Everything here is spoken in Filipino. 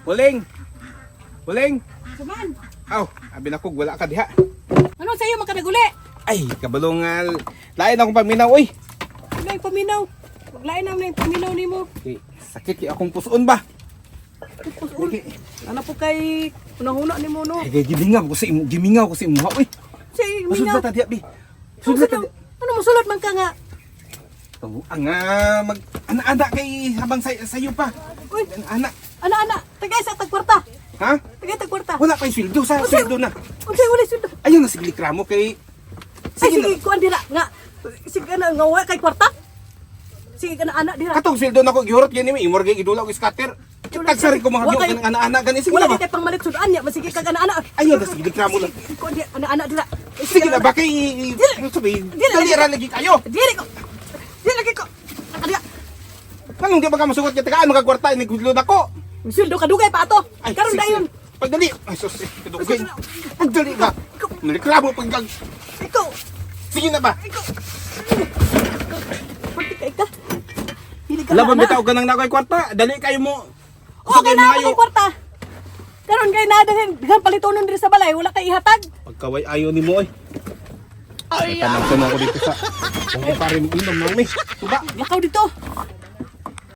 Huling! Huling! Saman. Aw, abi na ko, wala ka diha. Ano sa'yo makanaguli? Ay, kabalong nga. Lain akong paminaw, oy. Ano yung paminaw? Maglain naman yung paminaw ni mo. Okay, sakit kay akong pusoon ba? Pusul. Ano po kay unang-una ni mo no? Ay, gimingaw ko sa imo, gimingaw ko sa imo, oy. Si Masudlat Mingaw. ta diha, bi. Ano Sudlat ta diha. ano musulot man ka nga? Ang mag ana-ana kay habang sayo pa. Uy, Ana. ana-ana, tagay sa tagkwarta. Ha? Tagay tagkwarta. Wala pa yung sweldo, sa sweldo na. Unsay wala sundo? Ayun na sige kramo kay Ay sige na. sige kuan dira nga. Sige na nga wa kay kwarta. Sige kana ana dira. Katong sweldo na ko gihurot gani mi imor gay idula og scatter. Tagsari ko mga Wa giyo kay- kanang ana-ana gani sige Wala na di ba? kay pangmalit sudan niya, masige kag ana-ana. Ayun na sige kramo lang. Kuan di ana-ana dira. Sige na ba kay sabi dali ra lagi kayo. Dili ko. Dili lagi ko. Adiya. Anong di ba ka masugot kay tagaan magkwarta ni gudlo na ko. Sundo ka dugay pa ato. Ay, Karon sige, dayon. sige. Pagdali. Ay, sus, kadugay. Pagdali ka. Naliklabo pagdag. Ikaw. Sige na ba? Ikaw. Pati kay ka. Dili ka Laban na. bitaw ka nang nakoy kwarta. Dali kayo mo. Okay na ako kay kwarta. Karon kay nadahin dihan palitonon diri sa balay, wala kay ihatag. Pagkaway ayo ni mo, oy. Ay, tanang ko dito sa. Kung pare mo inom nang mi. Tuba. Lakaw dito.